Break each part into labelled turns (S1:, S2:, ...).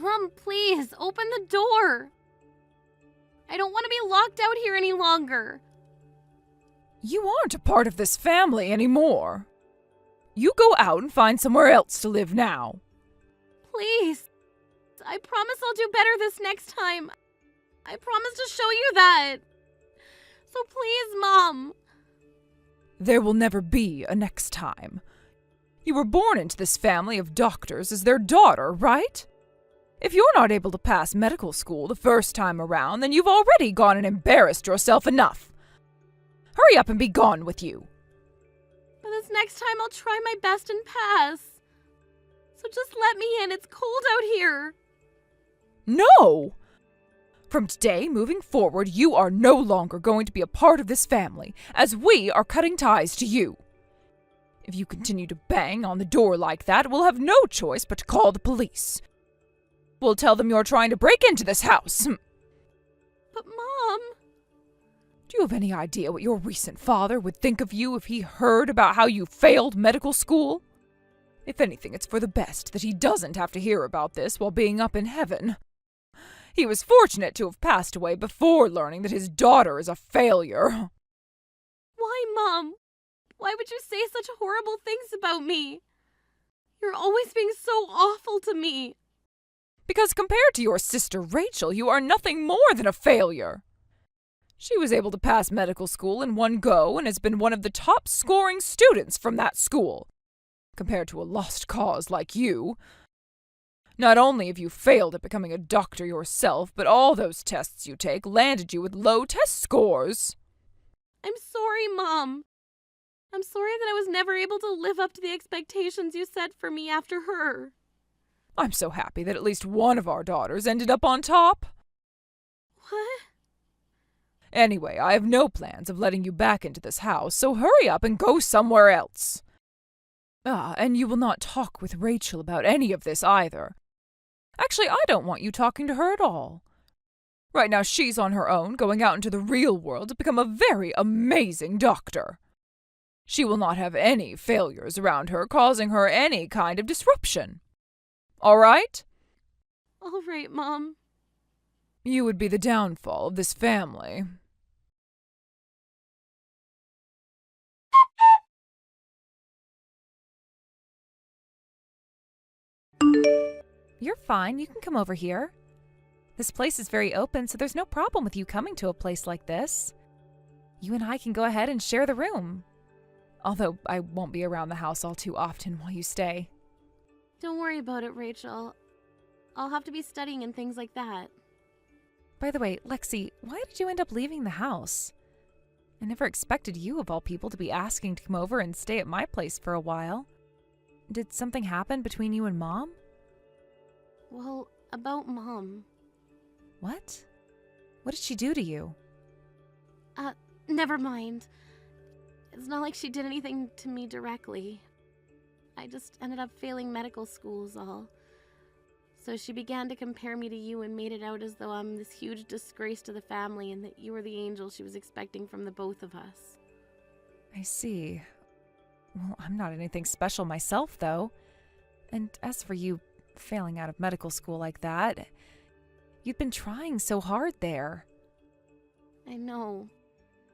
S1: Mom, please, open the door. I don't want to be locked out here any longer.
S2: You aren't a part of this family anymore. You go out and find somewhere else to live now.
S1: Please. I promise I'll do better this next time. I promise to show you that. So please, Mom.
S2: There will never be a next time. You were born into this family of doctors as their daughter, right? If you're not able to pass medical school the first time around, then you've already gone and embarrassed yourself enough. Hurry up and be gone with you.
S1: But this next time I'll try my best and pass. So just let me in, it's cold out here.
S2: No! From today moving forward, you are no longer going to be a part of this family, as we are cutting ties to you. If you continue to bang on the door like that, we'll have no choice but to call the police. We'll tell them you're trying to break into this house.
S1: But Mom...
S2: Do you have any idea what your recent father would think of you if he heard about how you failed medical school? If anything, it's for the best that he doesn't have to hear about this while being up in heaven. He was fortunate to have passed away before learning that his daughter is a failure.
S1: Why, Mom? Why would you say such horrible things about me? You're always being so awful to me.
S2: Because compared to your sister Rachel, you are nothing more than a failure. She was able to pass medical school in one go and has been one of the top scoring students from that school, compared to a lost cause like you. Not only have you failed at becoming a doctor yourself, but all those tests you take landed you with low test scores.
S1: I'm sorry, Mom. I'm sorry that I was never able to live up to the expectations you set for me after her.
S2: I'm so happy that at least one of our daughters ended up on top.
S1: What?
S2: Anyway, I have no plans of letting you back into this house, so hurry up and go somewhere else. And you will not talk with Rachel about any of this either. Actually, I don't want you talking to her at all. Right now she's on her own, going out into the real world to become a very amazing doctor. She will not have any failures around her causing her any kind of disruption. All right?
S1: All right, Mom.
S2: You would be the downfall of this family.
S3: You're fine. You can come over here. This place is very open, so there's no problem with you coming to a place like this. You and I can go ahead and share the room. Although I won't be around the house all too often while you stay.
S1: Don't worry about it, Rachel. I'll have to be studying and things like that.
S3: By the way, Lexi, why did you end up leaving the house? I never expected you, of all people, to be asking to come over and stay at my place for a while. Did something happen between you and Mom?
S1: Well, about Mom.
S3: What? What did she do to you?
S1: Never mind. It's not like she did anything to me directly. I just ended up failing medical school is all. So she began to compare me to you and made it out as though I'm this huge disgrace to the family and that you were the angel she was expecting from the both of us.
S3: I see. Well, I'm not anything special myself, though. And as for you failing out of medical school like that, you'd been trying so hard there.
S1: I know.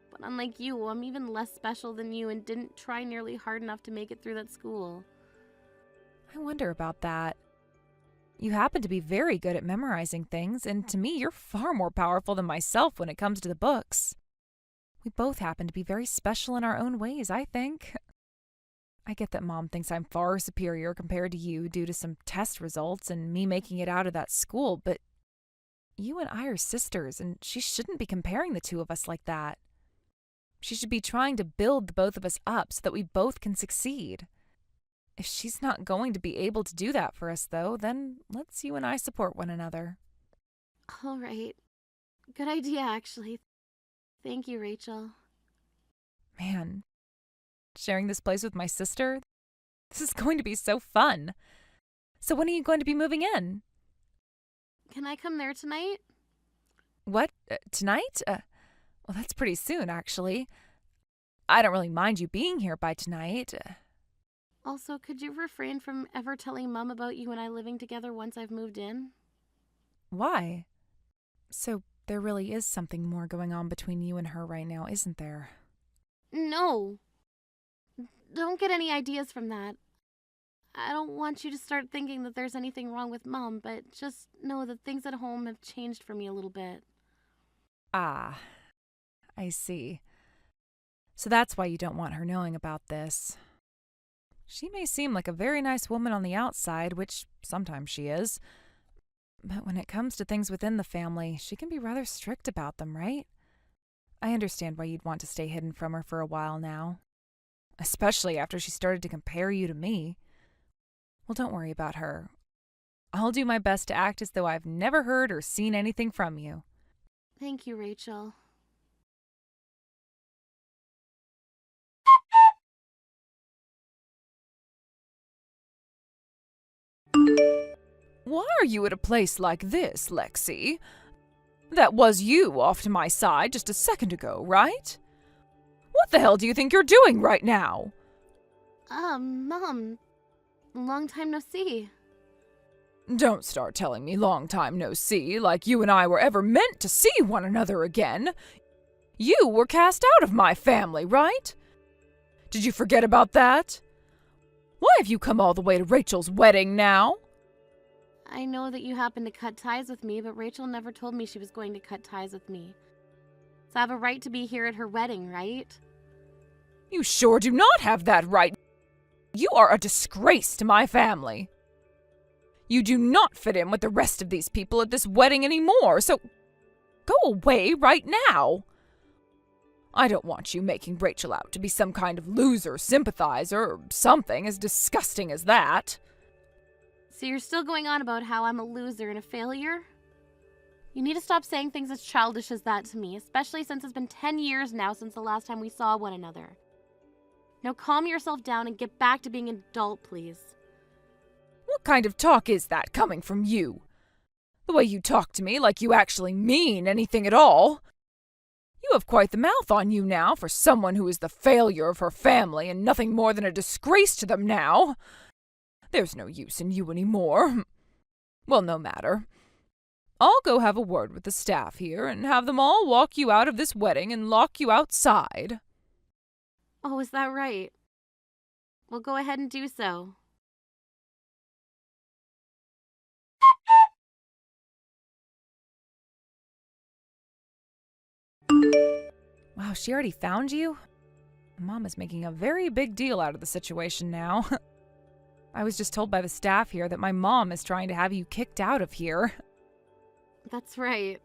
S1: But unlike you, I'm even less special than you and didn't try nearly hard enough to make it through that school.
S3: I wonder about that. You happen to be very good at memorizing things, and to me, you're far more powerful than myself when it comes to the books. We both happen to be very special in our own ways, I think. I get that Mom thinks I'm far superior compared to you due to some test results and me making it out of that school, but you and I are sisters, and she shouldn't be comparing the two of us like that. She should be trying to build the both of us up so that we both can succeed. If she's not going to be able to do that for us, though, then let's you and I support one another.
S1: All right. Good idea, actually. Thank you, Rachel.
S3: Man, sharing this place with my sister? This is going to be so fun. So when are you going to be moving in?
S1: Can I come there tonight?
S3: What? Tonight? Well, that's pretty soon, actually. I don't really mind you being here by tonight.
S1: Also, could you refrain from ever telling Mom about you and I living together once I've moved in?
S3: Why? So there really is something more going on between you and her right now, isn't there?
S1: No. Don't get any ideas from that. I don't want you to start thinking that there's anything wrong with Mom, but just know that things at home have changed for me a little bit.
S3: Ah, I see. So that's why you don't want her knowing about this. She may seem like a very nice woman on the outside, which sometimes she is, but when it comes to things within the family, she can be rather strict about them, right? I understand why you'd want to stay hidden from her for a while now, especially after she started to compare you to me. Well, don't worry about her. I'll do my best to act as though I've never heard or seen anything from you.
S1: Thank you, Rachel.
S2: Why are you at a place like this, Lexi? That was you off to my side just a second ago, right? What the hell do you think you're doing right now?
S1: Mom. Long time no see.
S2: Don't start telling me long time no see, like you and I were ever meant to see one another again. You were cast out of my family, right? Did you forget about that? Why have you come all the way to Rachel's wedding now?
S1: I know that you happened to cut ties with me, but Rachel never told me she was going to cut ties with me. So I have a right to be here at her wedding, right?
S2: You sure do not have that right. You are a disgrace to my family. You do not fit in with the rest of these people at this wedding anymore, so go away right now. I don't want you making Rachel out to be some kind of loser sympathizer or something as disgusting as that.
S1: So you're still going on about how I'm a loser and a failure? You need to stop saying things as childish as that to me, especially since it's been 10 years now since the last time we saw one another. Now calm yourself down and get back to being an adult, please.
S2: What kind of talk is that coming from you? The way you talk to me like you actually mean anything at all. You have quite the mouth on you now for someone who is the failure of her family and nothing more than a disgrace to them now. There's no use in you anymore. Well, no matter. I'll go have a word with the staff here and have them all walk you out of this wedding and lock you outside.
S1: Oh, is that right? Well, go ahead and do so.
S3: Wow, she already found you? Mom is making a very big deal out of the situation now. I was just told by the staff here that my mom is trying to have you kicked out of here.
S1: That's right.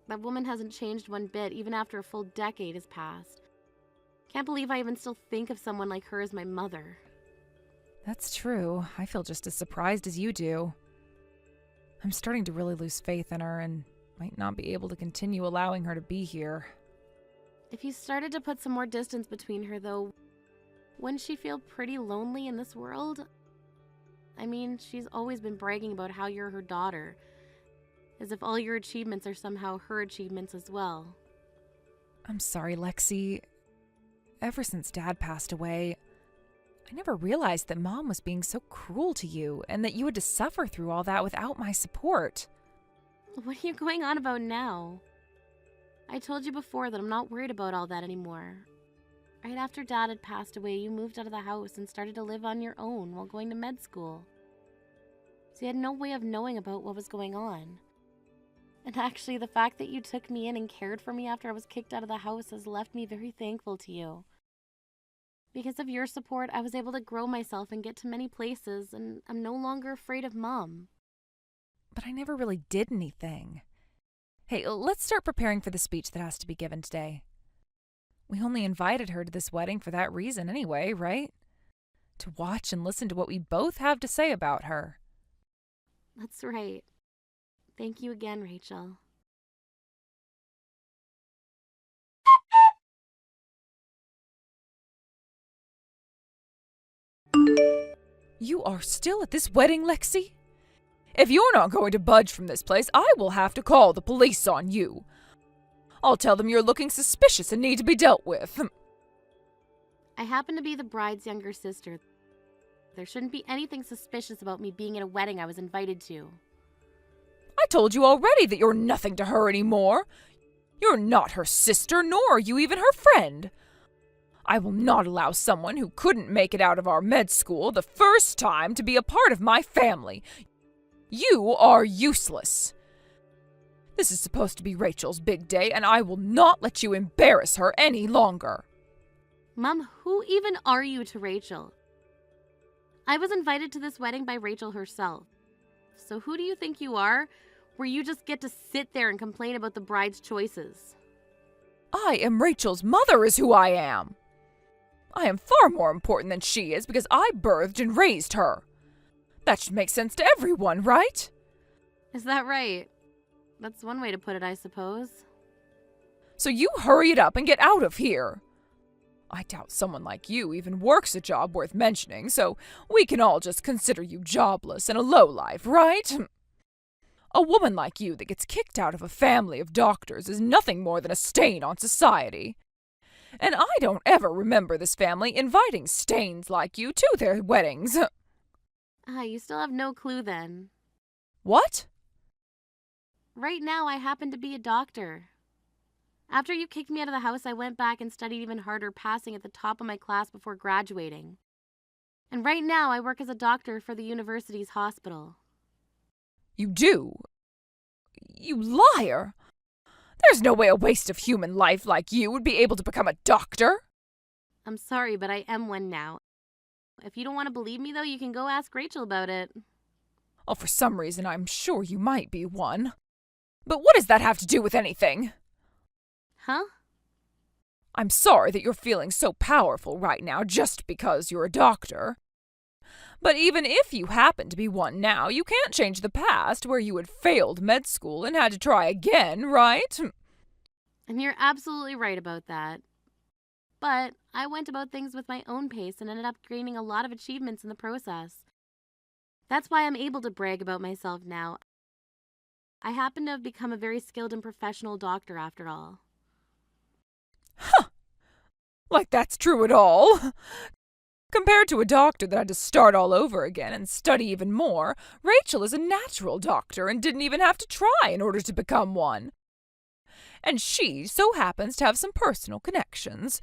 S1: That woman hasn't changed one bit, even after a full decade has passed. Can't believe I even still think of someone like her as my mother.
S3: That's true. I feel just as surprised as you do. I'm starting to really lose faith in her and might not be able to continue allowing her to be here.
S1: If you started to put some more distance between her, though, wouldn't she feel pretty lonely in this world? I mean, she's always been bragging about how you're her daughter, as if all your achievements are somehow her achievements as well.
S3: I'm sorry, Lexi. Ever since Dad passed away, I never realized that Mom was being so cruel to you and that you had to suffer through all that without my support.
S1: What are you going on about now? I told you before that I'm not worried about all that anymore. Right after Dad had passed away, you moved out of the house and started to live on your own while going to med school. So you had no way of knowing about what was going on. And actually, the fact that you took me in and cared for me after I was kicked out of the house has left me very thankful to you. Because of your support, I was able to grow myself and get to many places, and I'm no longer afraid of Mom.
S3: But I never really did anything. Hey, let's start preparing for the speech that has to be given today. We only invited her to this wedding for that reason anyway, right? To watch and listen to what we both have to say about her.
S1: That's right. Thank you again, Rachel.
S2: You are still at this wedding, Lexi? If you're not going to budge from this place, I will have to call the police on you. I'll tell them you're looking suspicious and need to be dealt with.
S1: I happen to be the bride's younger sister. There shouldn't be anything suspicious about me being at a wedding I was invited to.
S2: I told you already that you're nothing to her anymore. You're not her sister, nor are you even her friend. I will not allow someone who couldn't make it out of our med school the first time to be a part of my family. You are useless. This is supposed to be Rachel's big day, and I will not let you embarrass her any longer.
S1: Mom, who even are you to Rachel? I was invited to this wedding by Rachel herself. So who do you think you are, where you just get to sit there and complain about the bride's choices?
S2: I am Rachel's mother is who I am. I am far more important than she is because I birthed and raised her. That should make sense to everyone, right?
S1: Is that right? That's one way to put it, I suppose.
S2: So you hurry it up and get out of here. I doubt someone like you even works a job worth mentioning, so we can all just consider you jobless and a lowlife, right? A woman like you that gets kicked out of a family of doctors is nothing more than a stain on society. And I don't ever remember this family inviting stains like you to their weddings.
S1: You still have no clue then.
S2: What?
S1: Right now, I happen to be a doctor. After you kicked me out of the house, I went back and studied even harder, passing at the top of my class before graduating. And right now, I work as a doctor for the university's hospital.
S2: You do? You liar! There's no way a waste of human life like you would be able to become a doctor.
S1: I'm sorry, but I am one now. If you don't want to believe me, though, you can go ask Rachel about it.
S2: Oh, for some reason, I'm sure you might be one. But what does that have to do with anything?
S1: Huh?
S2: I'm sorry that you're feeling so powerful right now just because you're a doctor. But even if you happen to be one now, you can't change the past where you had failed med school and had to try again, right?
S1: And you're absolutely right about that. But I went about things with my own pace and ended up gaining a lot of achievements in the process. That's why I'm able to brag about myself now. I happen to have become a very skilled and professional doctor after all.
S2: Huh. Like that's true at all? Compared to a doctor that had to start all over again and study even more, Rachel is a natural doctor and didn't even have to try in order to become one. And she so happens to have some personal connections.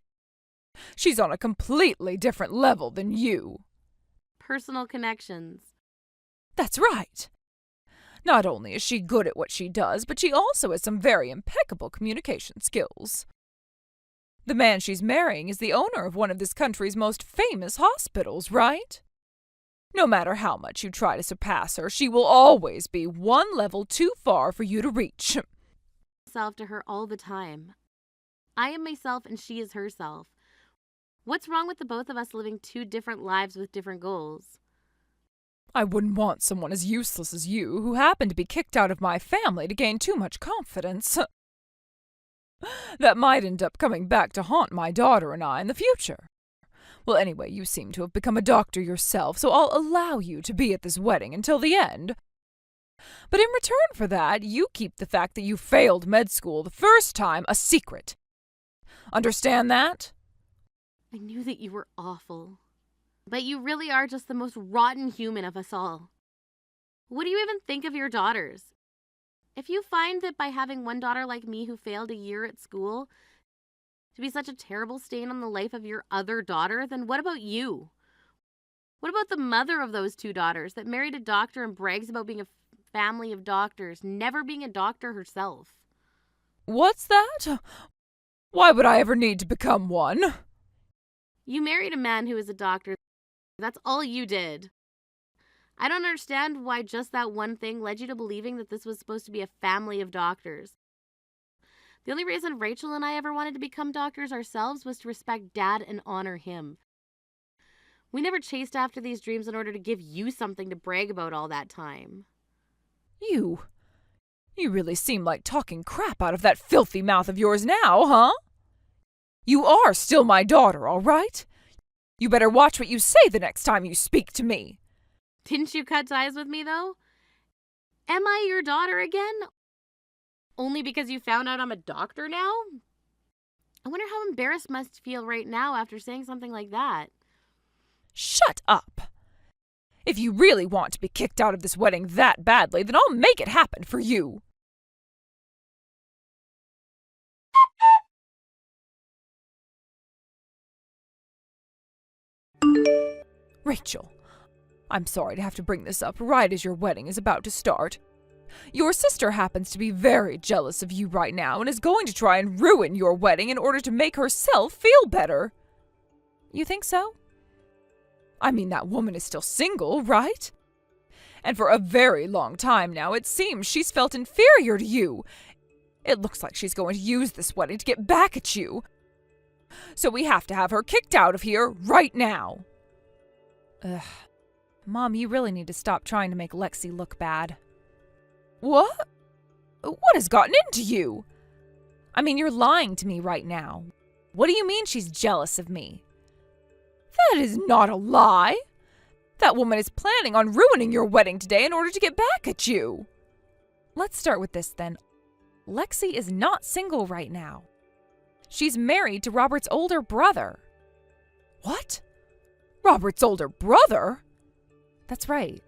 S2: She's on a completely different level than you.
S1: Personal connections.
S2: That's right. Not only is she good at what she does, but she also has some very impeccable communication skills. The man she's marrying is the owner of one of this country's most famous hospitals, right? No matter how much you try to surpass her, she will always be one level too far for you to reach.
S1: Myself to her all the time. I am myself and she is herself. What's wrong with the both of us living two different lives with different goals?
S2: I wouldn't want someone as useless as you who happened to be kicked out of my family to gain too much confidence. That might end up coming back to haunt my daughter and I in the future. Well, anyway, you seem to have become a doctor yourself, so I'll allow you to be at this wedding until the end. But in return for that, you keep the fact that you failed med school the first time a secret. Understand that?
S1: I knew that you were awful. But you really are just the most rotten human of us all. What do you even think of your daughters? If you find that by having one daughter like me who failed a year at school to be such a terrible stain on the life of your other daughter, then what about you? What about the mother of those two daughters that married a doctor and brags about being a family of doctors, never being a doctor herself?
S2: What's that? Why would I ever need to become one?
S1: You married a man who is a doctor. That's all you did. I don't understand why just that one thing led you to believing that this was supposed to be a family of doctors. The only reason Rachel and I ever wanted to become doctors ourselves was to respect Dad and honor him. We never chased after these dreams in order to give you something to brag about all that time.
S2: You really seem like talking crap out of that filthy mouth of yours now, huh? You are still my daughter, all right? You better watch what you say the next time you speak to me.
S1: Didn't you cut ties with me, though? Am I your daughter again? Only because you found out I'm a doctor now? I wonder how embarrassed must feel right now after saying something like that.
S2: Shut up. If you really want to be kicked out of this wedding that badly, then I'll make it happen for you. Rachel, I'm sorry to have to bring this up right as your wedding is about to start. Your sister happens to be very jealous of you right now and is going to try and ruin your wedding in order to make herself feel better.
S3: You think so?
S2: I mean, that woman is still single, right? And for a very long time now, it seems she's felt inferior to you. It looks like she's going to use this wedding to get back at you. So we have to have her kicked out of here right now.
S3: Ugh. Mom, you really need to stop trying to make Lexi look bad.
S2: What? What has gotten into you?
S3: I mean, you're lying to me right now. What do you mean she's jealous of me?
S2: That is not a lie. That woman is planning on ruining your wedding today in order to get back at you.
S3: Let's start with this then. Lexi is not single right now. She's married to Robert's older brother.
S2: What? Robert's older brother?
S3: That's right.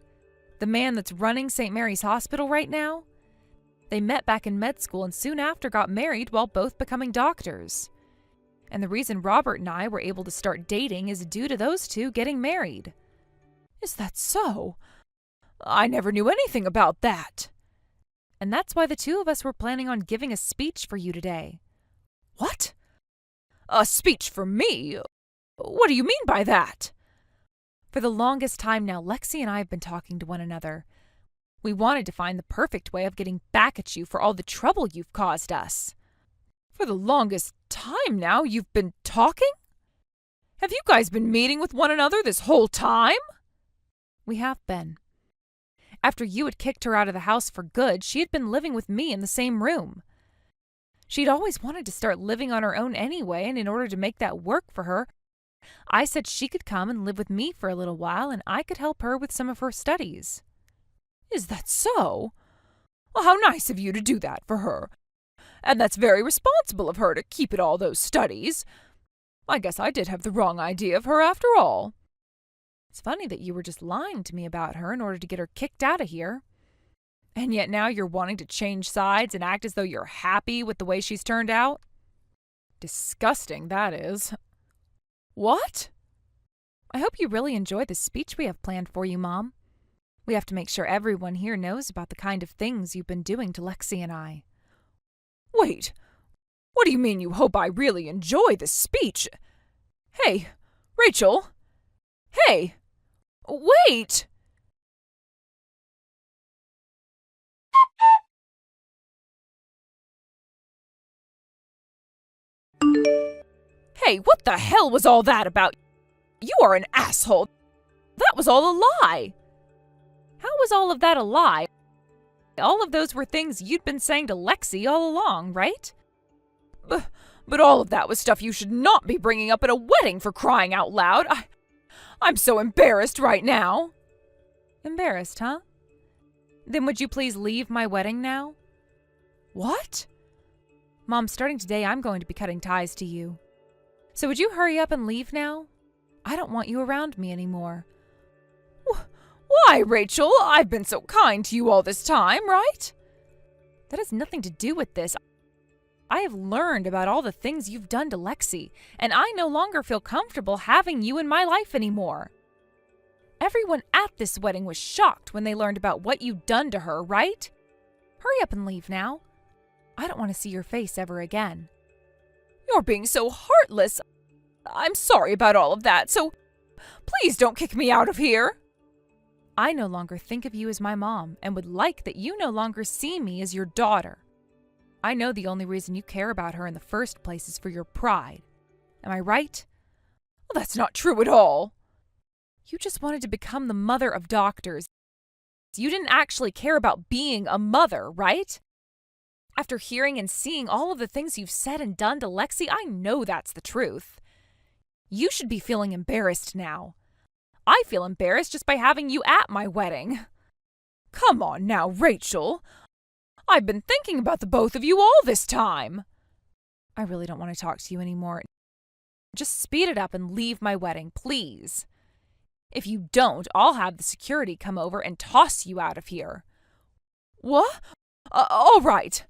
S3: The man that's running St. Mary's Hospital right now. They met back in med school and soon after got married while both becoming doctors. And the reason Robert and I were able to start dating is due to those two getting married.
S2: Is that so? I never knew anything about that.
S3: And that's why the two of us were planning on giving a speech for you today.
S2: What? A speech for me? What do you mean by that?
S3: For the longest time now, Lexi and I have been talking to one another. We wanted to find the perfect way of getting back at you for all the trouble you've caused us.
S2: For the longest time now, you've been talking? Have you guys been meeting with one another this whole time?
S3: We have been. After you had kicked her out of the house for good, she had been living with me in the same room. She'd always wanted to start living on her own anyway, and in order to make that work for her, I said she could come and live with me for a little while and I could help her with some of her studies.
S2: Is that so? Well, how nice of you to do that for her. And that's very responsible of her to keep at all those studies. I guess I did have the wrong idea of her after all.
S3: It's funny that you were just lying to me about her in order to get her kicked out of here.
S2: And yet now you're wanting to change sides and act as though you're happy with the way she's turned out? Disgusting, that is. What?
S3: I hope you really enjoy the speech we have planned for you, Mom. We have to make sure everyone here knows about the kind of things you've been doing to Lexi and I.
S2: Wait, what do you mean you hope I really enjoy this speech? Hey, Rachel. Hey, wait! Hey, what the hell was all that about? You are an asshole. That was all a lie.
S3: How was all of that a lie? All of those were things you'd been saying to Lexi all along, right?
S2: But all of that was stuff you should not be bringing up at a wedding, for crying out loud. I'm so embarrassed right now.
S3: Embarrassed, huh? Then would you please leave my wedding now?
S2: What?
S3: Mom, starting today, I'm going to be cutting ties to you. So would you hurry up and leave now? I don't want you around me anymore.
S2: Why, Rachel? I've been so kind to you all this time, right?
S3: That has nothing to do with this. I have learned about all the things you've done to Lexi, and I no longer feel comfortable having you in my life anymore. Everyone at this wedding was shocked when they learned about what you'd done to her, right? Hurry up and leave now. I don't want to see your face ever again.
S2: You're being so heartless. I'm sorry about all of that, so please don't kick me out of here.
S3: I no longer think of you as my mom and would like that you no longer see me as your daughter. I know the only reason you care about her in the first place is for your pride. Am I right?
S2: Well, that's not true at all.
S3: You just wanted to become the mother of doctors. You didn't actually care about being a mother, right? After hearing and seeing all of the things you've said and done to Lexi, I know that's the truth. You should be feeling embarrassed now. I feel embarrassed just by having you at my wedding.
S2: Come on now, Rachel. I've been thinking about the both of you all this time.
S3: I really don't want to talk to you anymore. Just speed it up and leave my wedding, please.
S2: If you don't, I'll have the security come over and toss you out of here. What? All right.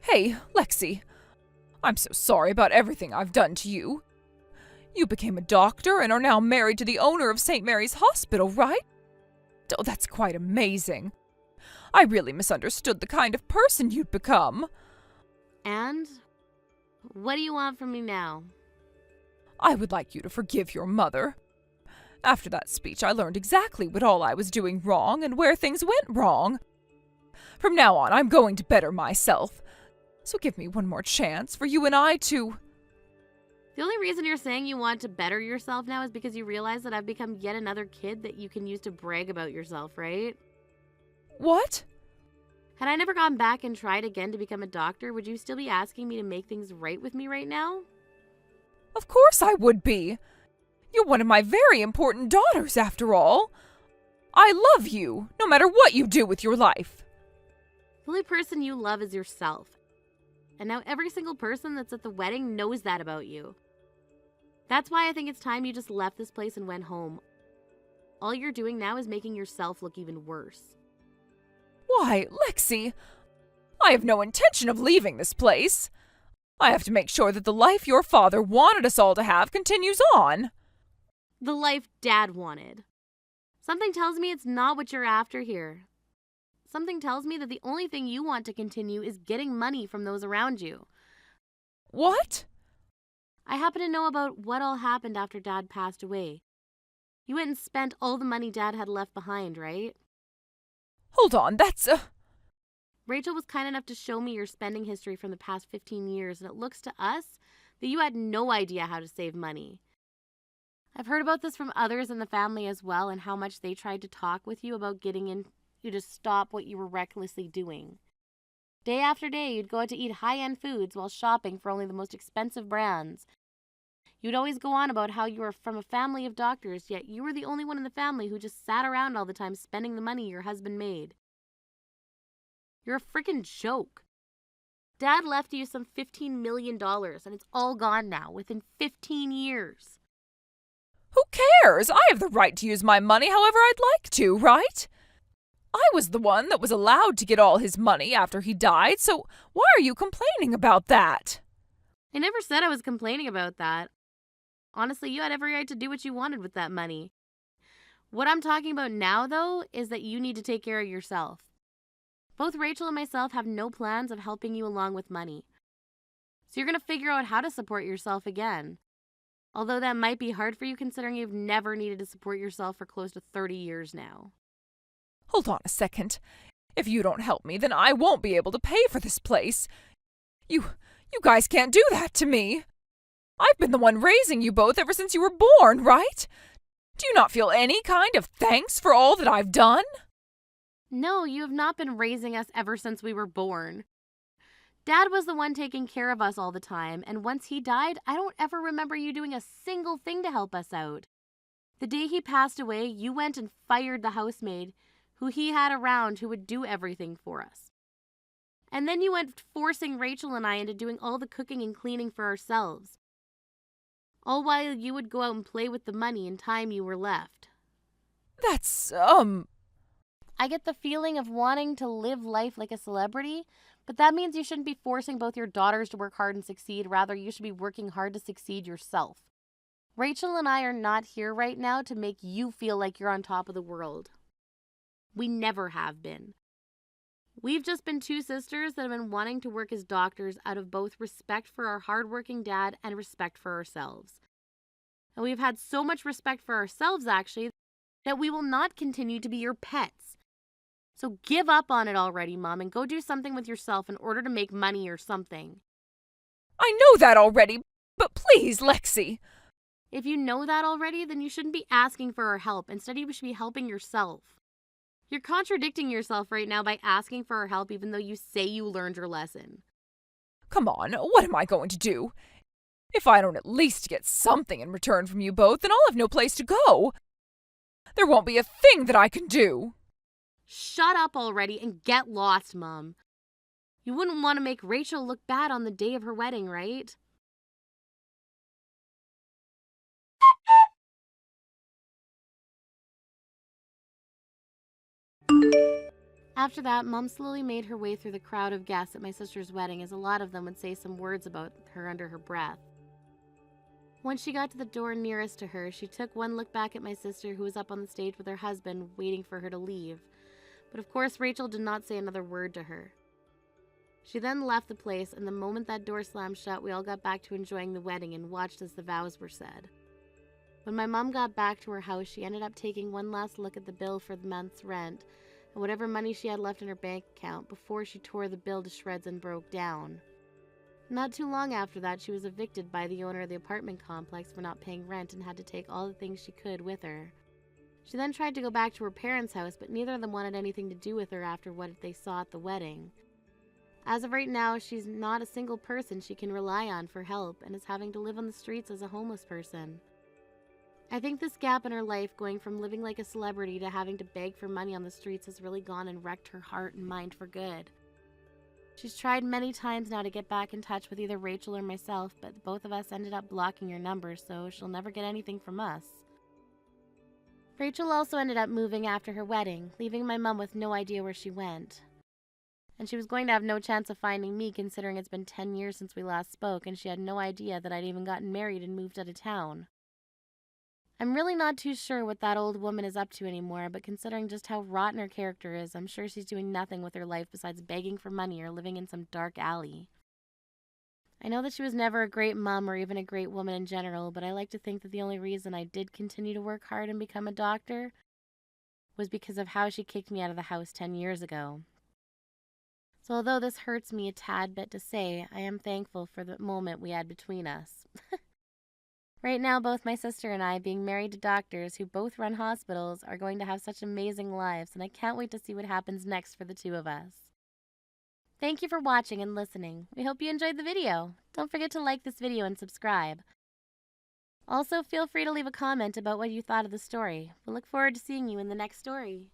S2: Hey, Lexi. I'm so sorry about everything I've done to you. You became a doctor and are now married to the owner of St. Mary's Hospital, right? Oh, that's quite amazing. I really misunderstood the kind of person you'd become.
S1: And? What do you want from me now?
S2: I would like you to forgive your mother. After that speech, I learned exactly what all I was doing wrong and where things went wrong. From now on, I'm going to better myself. So give me one more chance for you and I to...
S1: The only reason you're saying you want to better yourself now is because you realize that I've become yet another kid that you can use to brag about yourself, right?
S2: What?
S1: Had I never gone back and tried again to become a doctor, would you still be asking me to make things right with me right now?
S2: Of course I would be. You're one of my very important daughters, after all. I love you, no matter what you do with your life.
S1: The only person you love is yourself. And now every single person that's at the wedding knows that about you. That's why I think it's time you just left this place and went home. All you're doing now is making yourself look even worse.
S2: Why, Lexi, I have no intention of leaving this place. I have to make sure that the life your father wanted us all to have continues on.
S1: The life Dad wanted. Something tells me it's not what you're after here. Something tells me that the only thing you want to continue is getting money from those around you.
S2: What?
S1: I happen to know about what all happened after Dad passed away. You went and spent all the money Dad had left behind, right?
S2: Hold on, that's
S1: Rachel was kind enough to show me your spending history from the past 15 years, and it looks to us that you had no idea how to save money. I've heard about this from others in the family as well, and how much they tried to talk with you about getting you to stop what you were recklessly doing. Day after day, you'd go out to eat high-end foods while shopping for only the most expensive brands. You'd always go on about how you were from a family of doctors, yet you were the only one in the family who just sat around all the time spending the money your husband made. You're a freaking joke. Dad left you some $15 million, and it's all gone now, within 15 years.
S2: Who cares? I have the right to use my money however I'd like to, right? I was the one that was allowed to get all his money after he died, so why are you complaining about that?
S1: I never said I was complaining about that. Honestly, you had every right to do what you wanted with that money. What I'm talking about now, though, is that you need to take care of yourself. Both Rachel and myself have no plans of helping you along with money. So you're going to figure out how to support yourself again. Although that might be hard for you considering you've never needed to support yourself for close to 30 years now.
S2: Hold on a second. If you don't help me, then I won't be able to pay for this place. You guys can't do that to me. I've been the one raising you both ever since you were born, right? Do you not feel any kind of thanks for all that I've done?
S1: No, you have not been raising us ever since we were born. Dad was the one taking care of us all the time, and once he died, I don't ever remember you doing a single thing to help us out. The day he passed away, you went and fired the housemaid who he had around who would do everything for us. And then you went forcing Rachel and I into doing all the cooking and cleaning for ourselves. All while you would go out and play with the money and time you were left.
S2: That's,
S1: I get the feeling of wanting to live life like a celebrity, but that means you shouldn't be forcing both your daughters to work hard and succeed. Rather, you should be working hard to succeed yourself. Rachel and I are not here right now to make you feel like you're on top of the world. We never have been. We've just been two sisters that have been wanting to work as doctors out of both respect for our hardworking dad and respect for ourselves. And we've had so much respect for ourselves, actually, that we will not continue to be your pets. So give up on it already, Mom, and go do something with yourself in order to make money or something.
S2: I know that already, but please, Lexi.
S1: If you know that already, then you shouldn't be asking for our help. Instead, you should be helping yourself. You're contradicting yourself right now by asking for our help even though you say you learned your lesson.
S2: Come on, what am I going to do? If I don't at least get something in return from you both, then I'll have no place to go. There won't be a thing that I can do.
S1: Shut up already and get lost, Mom. You wouldn't want to make Rachel look bad on the day of her wedding, right? After that, Mom slowly made her way through the crowd of guests at my sister's wedding, as a lot of them would say some words about her under her breath. Once she got to the door nearest to her, she took one look back at my sister, who was up on the stage with her husband, waiting for her to leave. But of course, Rachel did not say another word to her. She then left the place, and the moment that door slammed shut, we all got back to enjoying the wedding and watched as the vows were said. When my mom got back to her house, she ended up taking one last look at the bill for the month's rent and whatever money she had left in her bank account before she tore the bill to shreds and broke down. Not too long after that, she was evicted by the owner of the apartment complex for not paying rent and had to take all the things she could with her. She then tried to go back to her parents' house, but neither of them wanted anything to do with her after what they saw at the wedding. As of right now, she's not a single person she can rely on for help and is having to live on the streets as a homeless person. I think this gap in her life, going from living like a celebrity to having to beg for money on the streets, has really gone and wrecked her heart and mind for good. She's tried many times now to get back in touch with either Rachel or myself, but both of us ended up blocking her number, so she'll never get anything from us. Rachel also ended up moving after her wedding, leaving my mom with no idea where she went. And she was going to have no chance of finding me, considering it's been 10 years since we last spoke, and she had no idea that I'd even gotten married and moved out of town. I'm really not too sure what that old woman is up to anymore, but considering just how rotten her character is, I'm sure she's doing nothing with her life besides begging for money or living in some dark alley. I know that she was never a great mom or even a great woman in general, but I like to think that the only reason I did continue to work hard and become a doctor was because of how she kicked me out of the house 10 years ago. So although this hurts me a tad bit to say, I am thankful for the moment we had between us. Right now, both my sister and I, being married to doctors who both run hospitals, are going to have such amazing lives, and I can't wait to see what happens next for the two of us. Thank you for watching and listening. We hope you enjoyed the video. Don't forget to like this video and subscribe. Also, feel free to leave a comment about what you thought of the story. We'll look forward to seeing you in the next story.